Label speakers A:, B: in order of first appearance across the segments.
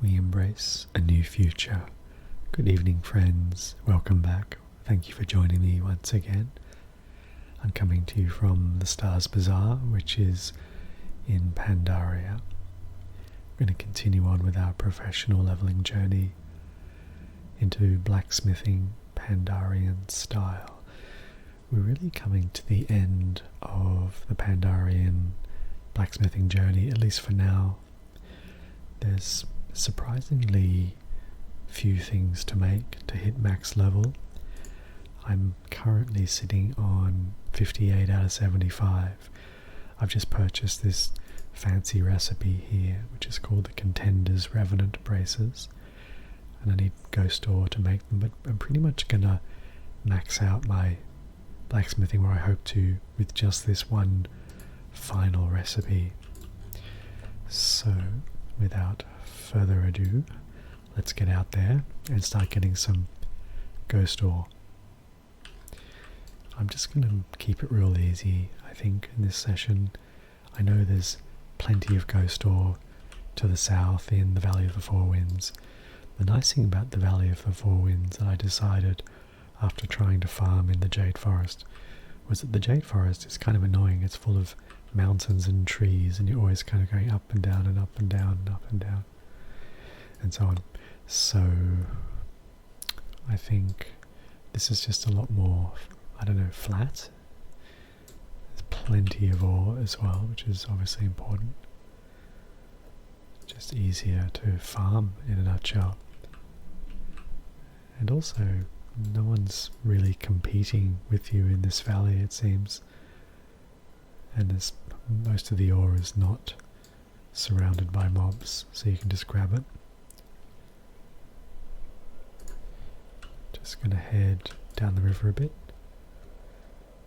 A: we embrace a new future. Good evening, friends. Welcome back. Thank you for joining me once again. I'm coming to you from the Stars Bazaar, which is in Pandaria. We're going to continue on with our professional leveling journey into blacksmithing Pandarian style. We're really coming to the end of the Pandarian blacksmithing journey, at least for now. There's surprisingly few things to make to hit max level. I'm currently sitting on 58 out of 75. I've just purchased this fancy recipe here, which is called the Contender's Revenant Braces, and I need Ghost Ore to make them, but I'm pretty much gonna max out my blacksmithing where I hope to with just this one final recipe. So without further ado, let's get out there and start getting some Ghost Ore. I'm just going to keep it real easy, I think, in this session. I know there's plenty of Ghost Ore to the south in the Valley of the Four Winds. The nice thing about the Valley of the Four Winds that I decided after trying to farm in the Jade Forest was that the Jade Forest is kind of annoying. It's full of mountains and trees, and you're always kind of going up and down and up and down and up and down and so on. So I think this is just a lot more, I don't know, flat. There's plenty of ore as well, which is obviously important. Just easier to farm in a nutshell. And also, no one's really competing with you in this valley, it seems. And most of the ore is not surrounded by mobs, so you can just grab it. Just going to head down the river a bit.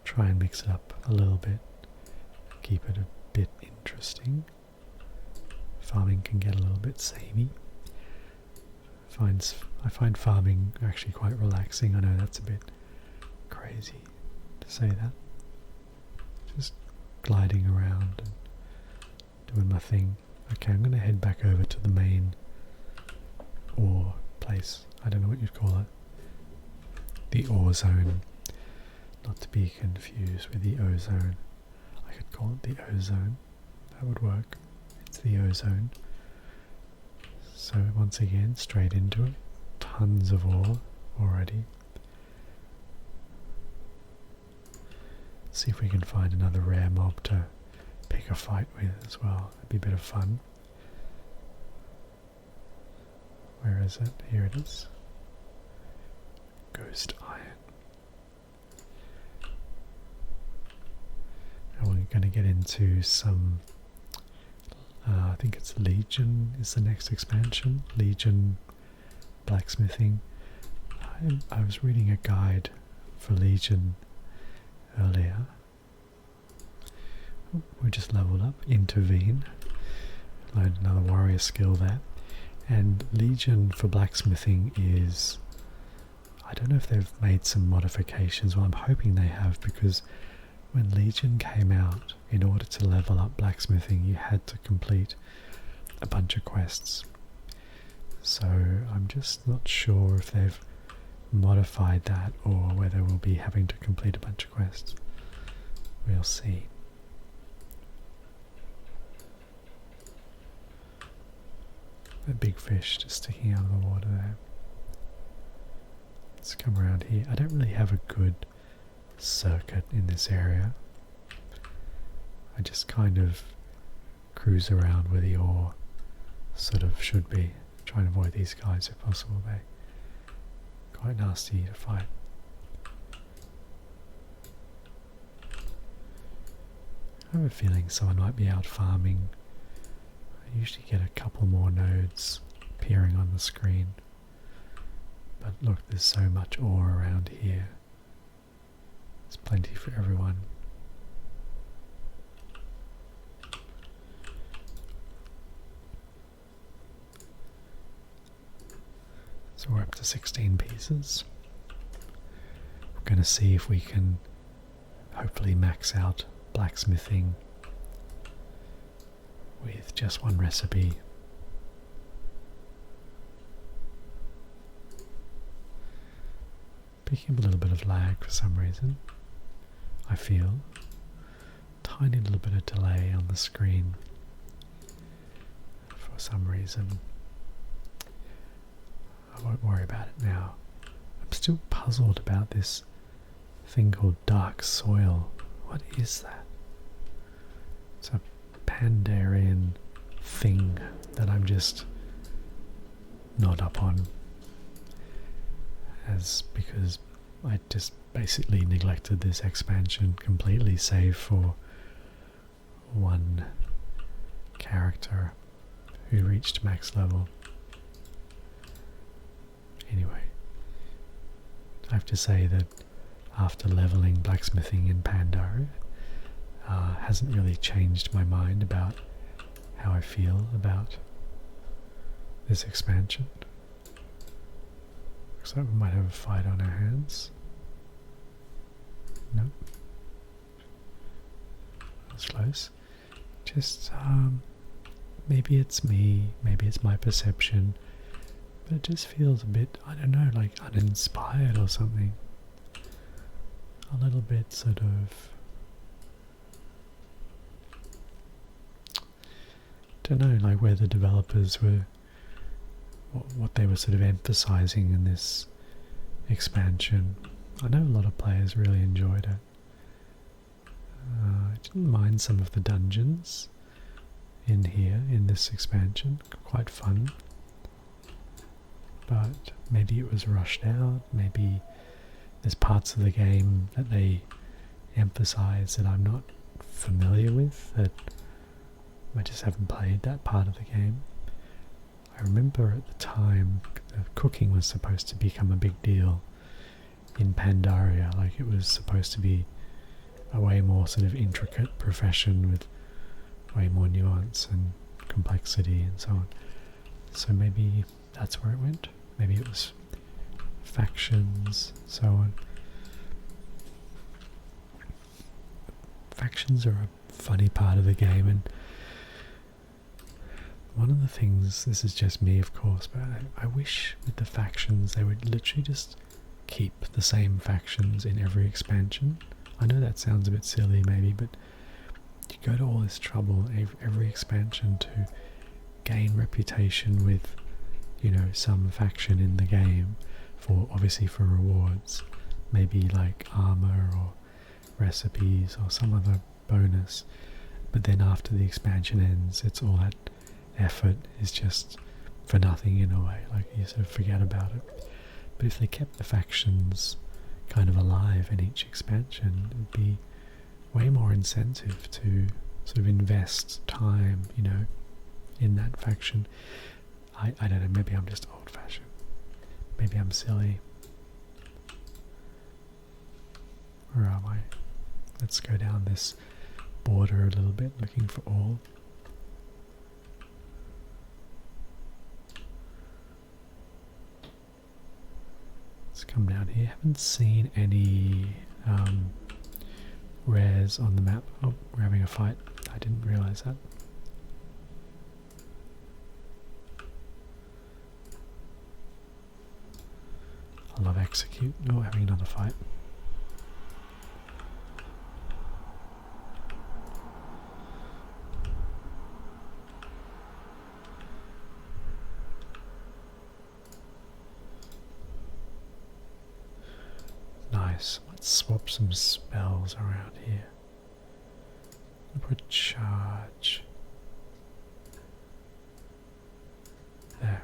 A: Try and mix it up a little bit. Keep it a bit interesting. Farming can get a little bit samey. I find farming actually quite relaxing. I know that's a bit crazy to say that. Just gliding around and doing my thing. Okay, I'm going to head back over to the main ore place. I don't know what you'd call it. The ore zone. Not to be confused with the ozone. I could call it the ozone. That would work. It's the ozone. So once again, straight into it. Tons of ore already. See if we can find another rare mob to pick a fight with as well. That'd be a bit of fun. Where is it? Here it is. Ghost Iron. And we're going to get into some, I think it's Legion is the next expansion. Legion blacksmithing. I was reading a guide for Legion earlier. We just leveled up. Intervene. Learned another warrior skill there. And Legion for blacksmithing is, I don't know if they've made some modifications. Well, I'm hoping they have, because when Legion came out, in order to level up blacksmithing, you had to complete a bunch of quests. So I'm just not sure if they've modified that or whether we'll be having to complete a bunch of quests. We'll see. A big fish just sticking out of the water there. Let's come around here. I don't really have a good circuit in this area. I just kind of cruise around where the ore sort of should be. Try and avoid these guys if possible. They're quite nasty to fight. I have a feeling someone might be out farming. I usually get a couple more nodes appearing on the screen. But look, there's so much ore around here. There's plenty for everyone. So we're up to 16 pieces. We're going to see if we can hopefully max out blacksmithing with just one recipe. Picking up a little bit of lag for some reason. I feel tiny little bit of delay on the screen for some reason. I won't worry about it now. I'm still puzzled about this thing called dark soil. What is that? It's a Pandarian thing that I'm just not up on, because I just basically neglected this expansion completely, save for one character who reached max level. Anyway, I have to say that after leveling blacksmithing in Pandaria, hasn't really changed my mind about how I feel about this expansion. Looks like we might have a fight on our hands. Nope. That's close. Just, maybe it's me, maybe it's my perception, but it just feels a bit, I don't know, like uninspired or something. A little bit sort of, don't know, like where the developers were, what they were sort of emphasizing in this expansion. I know a lot of players really enjoyed it. I didn't mind some of the dungeons in here, in this expansion, quite fun. But maybe it was rushed out, maybe there's parts of the game that they emphasize that I'm not familiar with, that I just haven't played that part of the game. I remember at the time the cooking was supposed to become a big deal in Pandaria, like it was supposed to be a way more sort of intricate profession with way more nuance and complexity and so on. So maybe that's where it went. Maybe it was factions, so on. Factions are a funny part of the game, and one of the things, this is just me of course, but I wish with the factions they would literally just keep the same factions in every expansion. I know that sounds a bit silly maybe, but you go to all this trouble every expansion to gain reputation with, you know, some faction in the game, for obviously for rewards, maybe like armor or recipes or some other bonus, but then after the expansion ends, it's all that effort is just for nothing in a way, like you sort of forget about it. But if they kept the factions kind of alive in each expansion, it would be way more incentive to sort of invest time, you know, in that faction. I don't know, maybe I'm just old fashioned, maybe I'm silly. Where am I? Let's go down this border a little bit, looking for all. Let's come down here. Haven't seen any rares on the map. Oh, we're having a fight. I didn't realise that. I love execute. Oh, having another fight. Nice. Let's swap some spells around here. I'll put charge. There.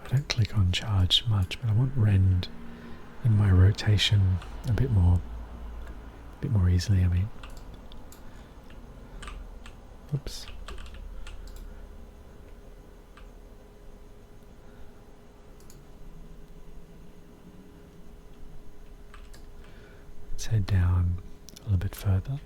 A: I don't click on charge much, but I want rend in my rotation a bit more easily, I mean. Oops. Let's head down a little bit further.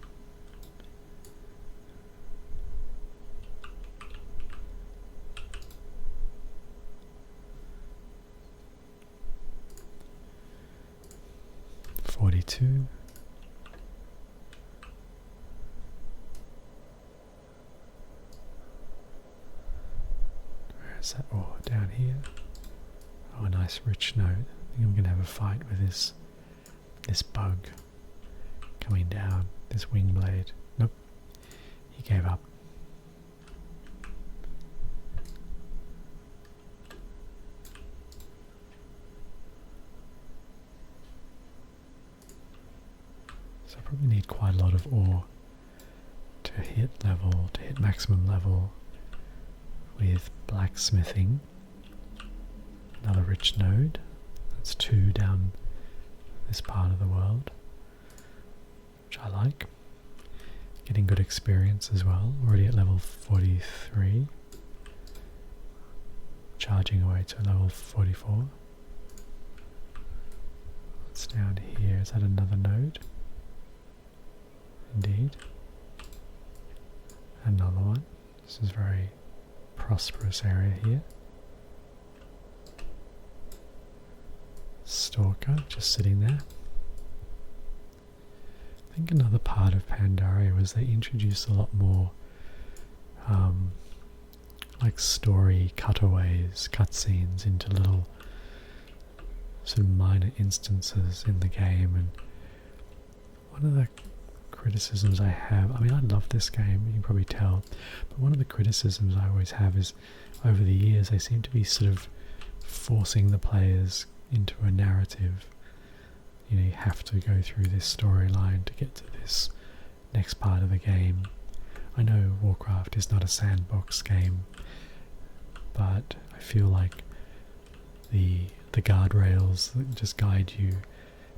A: Where is that? Oh, down here. Oh, a nice rich note. think I'm going to have a fight with this bug coming down, this wing blade. Nope, he gave up. So I probably need quite a lot of ore to hit maximum level with blacksmithing. Another rich node. That's 2 down this part of the world, which I like. Getting good experience as well. Already at level 43. Charging away to level 44. What's down here? Is that another node? Indeed. Another one. This is a very prosperous area here. Stalker just sitting there. I think another part of Pandaria was they introduced a lot more like story cutaways, cutscenes into little sort of minor instances in the game. And one of the criticisms I have, I mean, I love this game, you can probably tell, but one of the criticisms I always have is over the years they seem to be sort of forcing the players into a narrative. You know, you have to go through this storyline to get to this next part of the game. I know Warcraft is not a sandbox game, but I feel like the guardrails that just guide you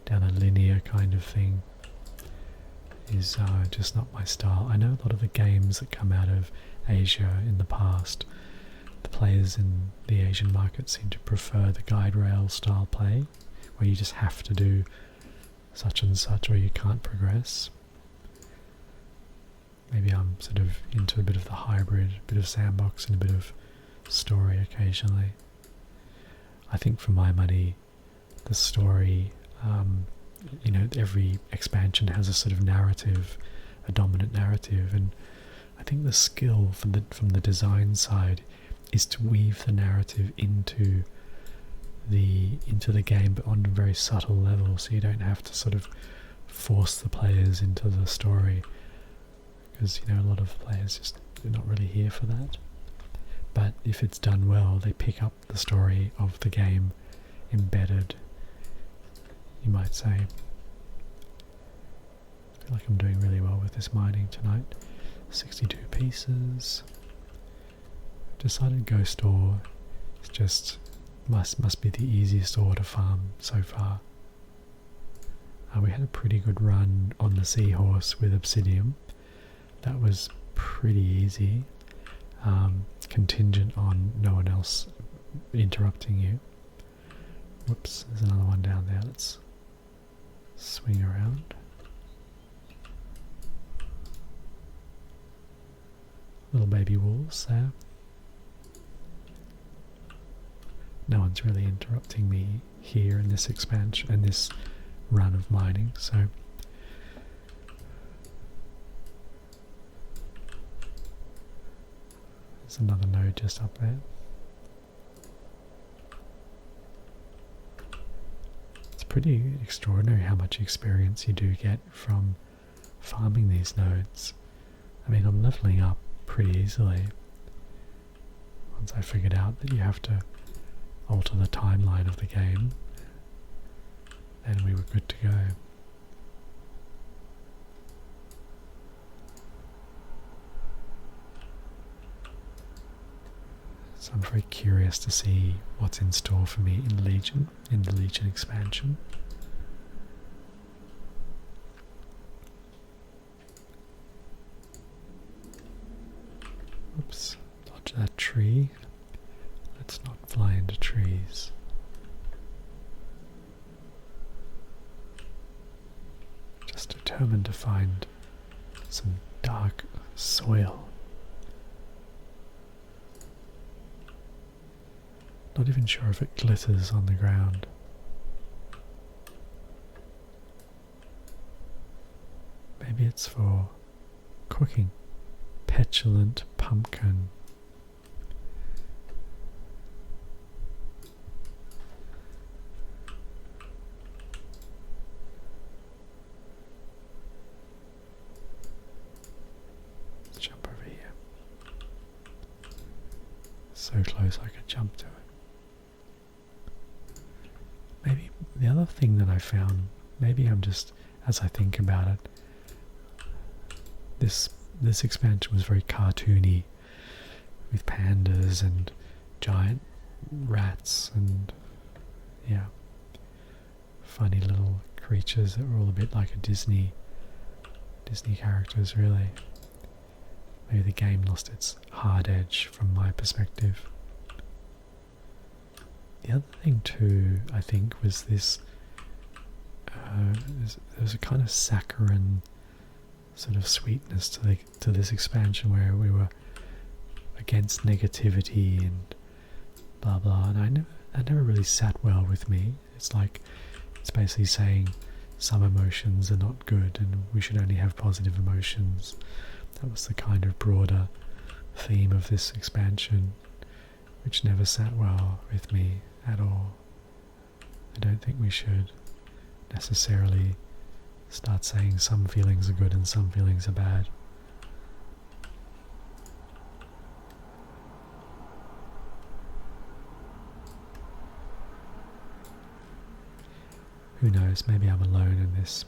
A: down a linear kind of thing is just not my style. I know a lot of the games that come out of Asia in the past, the players in the Asian market seem to prefer the guide rail style play, where you just have to do such and such or you can't progress. Maybe I'm sort of into a bit of the hybrid, a bit of sandbox and a bit of story occasionally. I think for my money, the story, you know, every expansion has a sort of narrative, a dominant narrative, and I think the skill from the design side is to weave the narrative into the game, but on a very subtle level, so you don't have to sort of force the players into the story, because you know a lot of players just are not really here for that. But if it's done well, they pick up the story of the game embedded, you might say. I feel like I'm doing really well with this mining tonight. 62 pieces. Decided ghost ore is just must be the easiest ore to farm so far. We had a pretty good run on the seahorse with obsidian. That was pretty easy. Contingent on no one else interrupting you. Whoops, there's another one down there. Let's swing around. Little baby wolves there. No one's really interrupting me here in this expansion and this run of mining, so there's another node just up there. It's pretty extraordinary how much experience you do get from farming these nodes. I mean, I'm leveling up pretty easily once I figured out that you have to alter the timeline of the game, and we were good to go. So I'm very curious to see what's in store for me in Legion, in the Legion expansion. Oops, dodge that tree. Let's not fly into trees. Just determined to find some dark soil. Not even sure if it glitters on the ground. Maybe it's for cooking. Petulant pumpkin. So close I could jump to it. Maybe the other thing that I found, maybe I'm just, as I think about it, this expansion was very cartoony, with pandas and giant rats and yeah, funny little creatures that were all a bit like a Disney characters really. Maybe the game lost its hard edge from my perspective. The other thing too, I think, was this, there was a kind of saccharine sort of sweetness to this expansion where we were against negativity and blah blah, and I never really sat well with me. It's like, it's basically saying some emotions are not good and we should only have positive emotions. That was the kind of broader theme of this expansion, which never sat well with me at all. I don't think we should necessarily start saying some feelings are good and some feelings are bad. Who knows, maybe I'm alone in this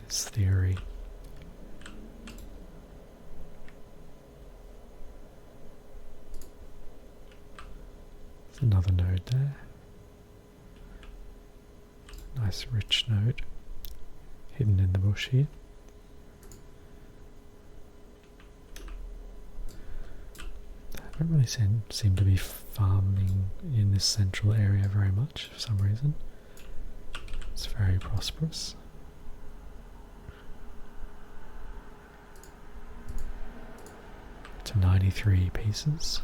A: theory. There's another node there. Nice rich node hidden in the bush here. I don't really seem to be farming in this central area very much for some reason. It's very prosperous. To 93 pieces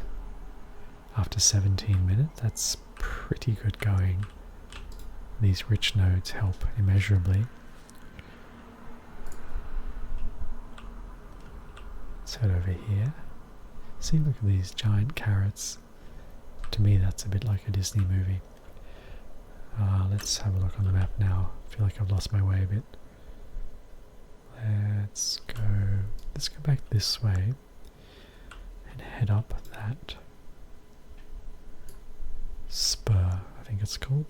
A: after 17 minutes. That's pretty good going. These rich nodes help immeasurably. Let's head over here. See, look at these giant carrots. To me, that's a bit like a Disney movie. Let's have a look on the map now. I feel like I've lost my way a bit. Let's go back this way and head up that spur, I think it's called.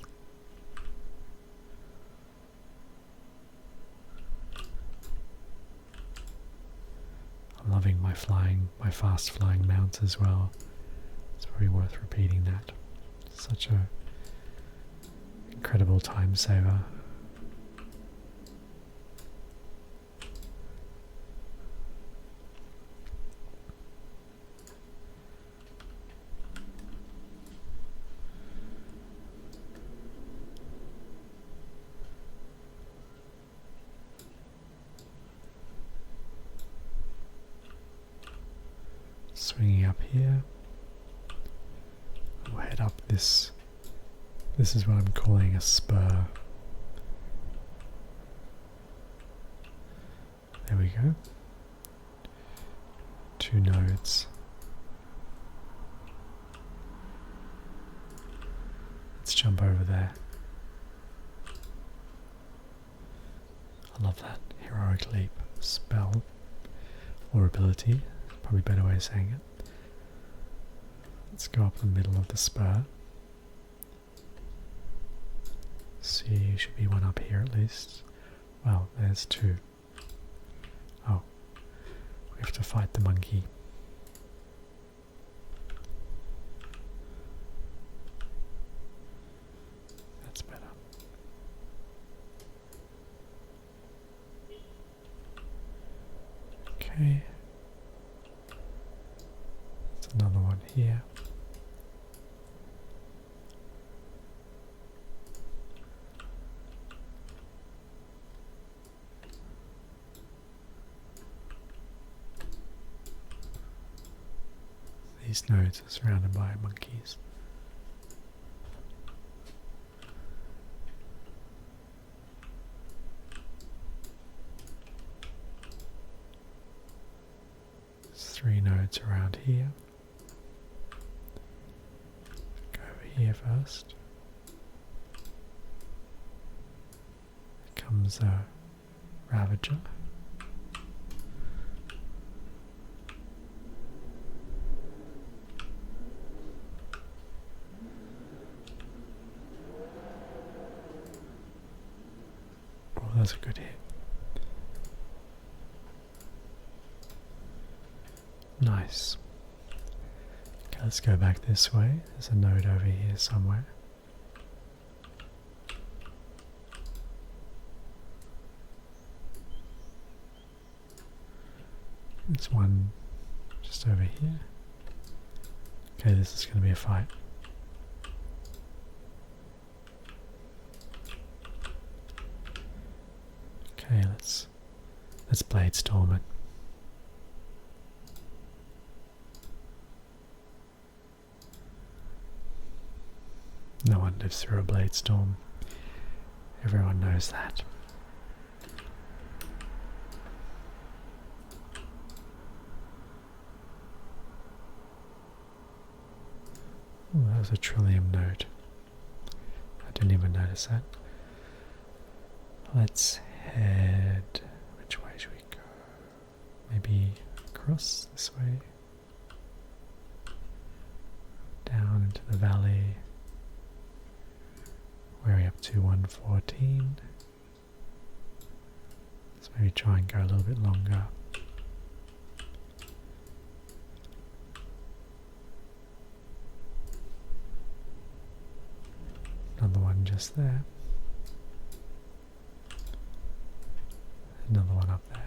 A: I'm loving my fast flying mount as well. It's very worth repeating that. Such a incredible time saver. Swinging up here, we'll head up this. This is what I'm calling a spur. There we go. 2 nodes. Let's jump over there. I love that heroic leap spell or ability. Probably a better way of saying it. Let's go up the middle of the spur. See, should be one up here at least. Well, there's 2. Oh, we have to fight the monkey. That's better. Okay. Another one here. These nodes are surrounded by monkeys. There's 3 nodes around here. Here first. Comes a Ravager. was a good hit. Nice. Okay, let's go back this way. There's a node over here somewhere. There's one just over here. Okay, this is going to be a fight. Okay, let's blade storm it. No one lives through a blade storm. Everyone knows that. Oh, that was a trillium node. I didn't even notice that. Let's head... Which way should we go? Maybe across this way? Down into the valley. Where are we up to? 114. Let's maybe try and go a little bit longer. Another one just there. Another one up there.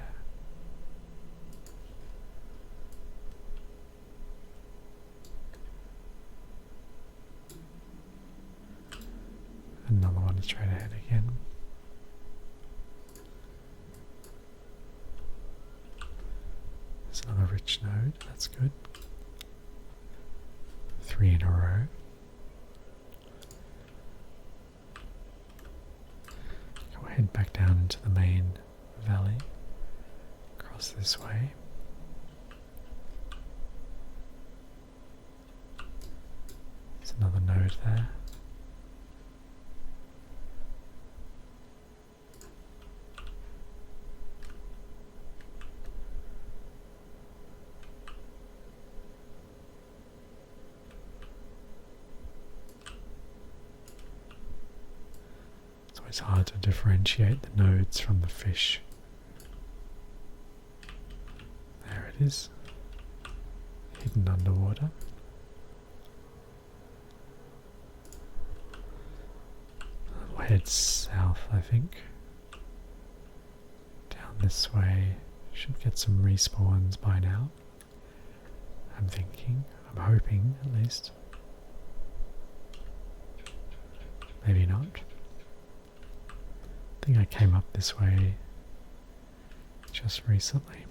A: Another one straight ahead again. There's another rich node, that's good. 3 in a row. We'll head back down into the main valley. Across this way. There's another node there. It's hard to differentiate the nodes from the fish. There it is, hidden underwater. We'll head south, I think. Down this way, should get some respawns by now. I'm thinking, I'm hoping at least. Maybe not. I think I came up this way just recently.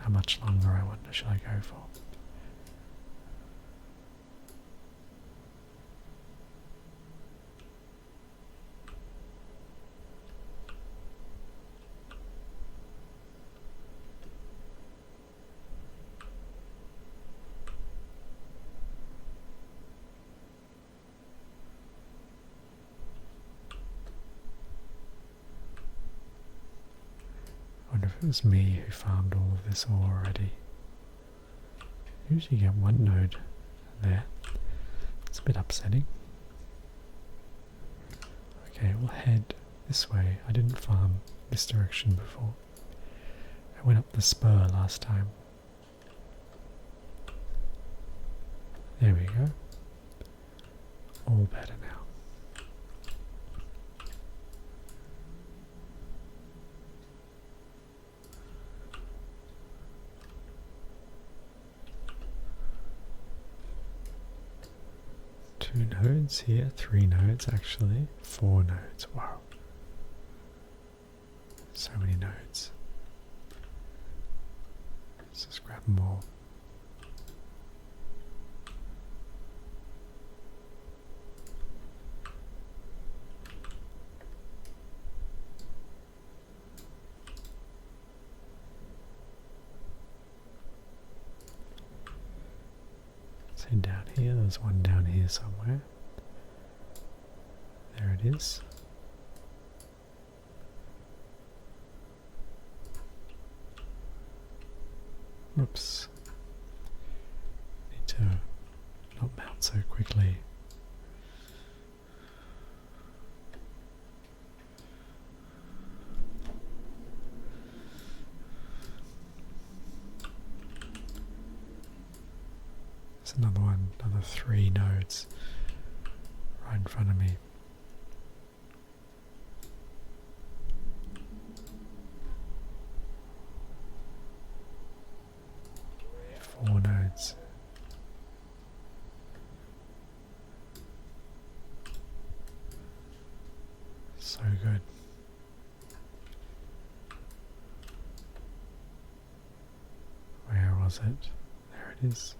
A: How much longer, I wonder, should I go for? I wonder if it was me who farmed all of this ore already. Usually get one node there. It's a bit upsetting. Okay, we'll head this way. I didn't farm this direction before. I went up the spur last time. There we go. All better now. Two nodes here, 3 nodes actually, 4 nodes, wow. So many nodes. Let's just grab them all. Down here, there's one down here somewhere. There it is. Whoops. Need to not mount so There's another one, another 3 nodes right in front of me. Four nodes. So good. Where was it? There it is.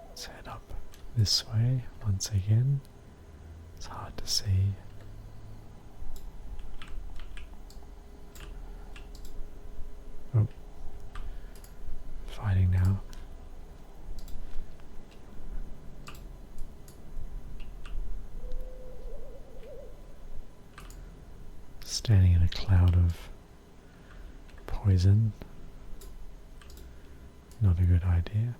A: Let's head up this way once again. It's hard to see. Oh, fighting now. Standing in a cloud of poison. Not a good idea.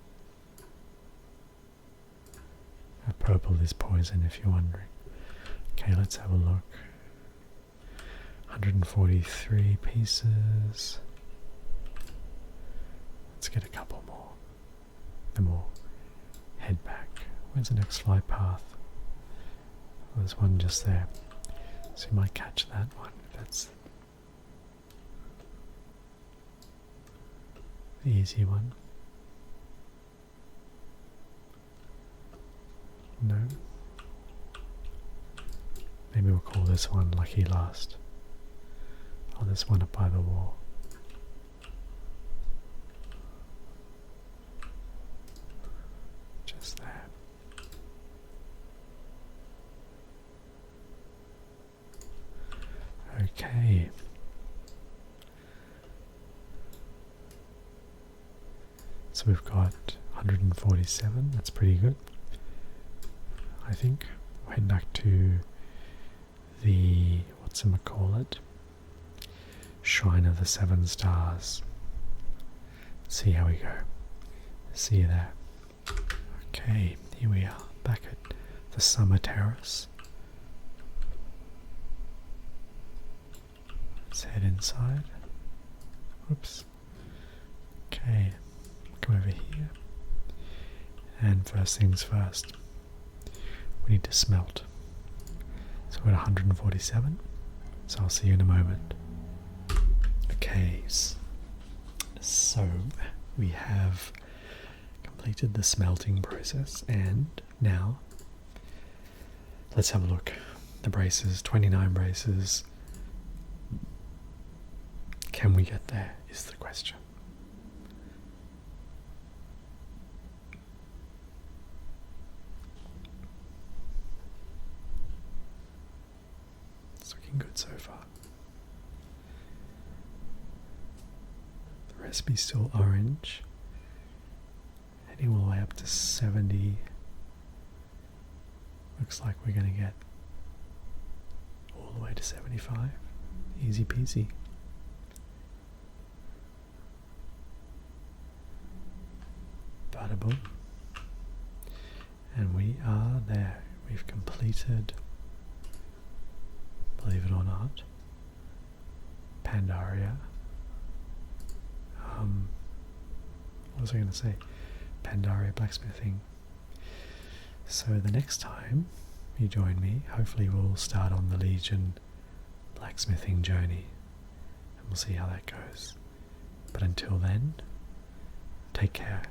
A: Purple is poison if you're wondering. Okay, let's have a look. 143 pieces. Let's get a couple more. Then we'll head back. Where's the next flight path? Oh, there's one just there. So you might catch that one. That's the easy one. No. Maybe we'll call this one Lucky Last. Oh, there's one up by the wall. Just there. Okay. So we've got 147, that's pretty good. I think we'll head back to the, whatchamacallit, Shrine of the Seven Stars. See how we go. See you there. Okay, here we are, back at the Summer Terrace. Let's head inside. Oops. Okay, come over here. And first things first, we need to smelt. So we're at 147, so I'll see you in a moment. Okay, so we have completed the smelting process, and now let's have a look. The braces, 29 braces. Can we get there is the question. It's looking good so far. The recipe's still orange. Heading all the way up to 70. Looks like we're going to get all the way to 75. Easy peasy. Bada boom. And we are there. We've completed, believe it or not, Pandaria. What was I going to say? Pandaria blacksmithing. So the next time you join me, hopefully we'll start on the Legion blacksmithing journey, and we'll see how that goes. But until then, take care.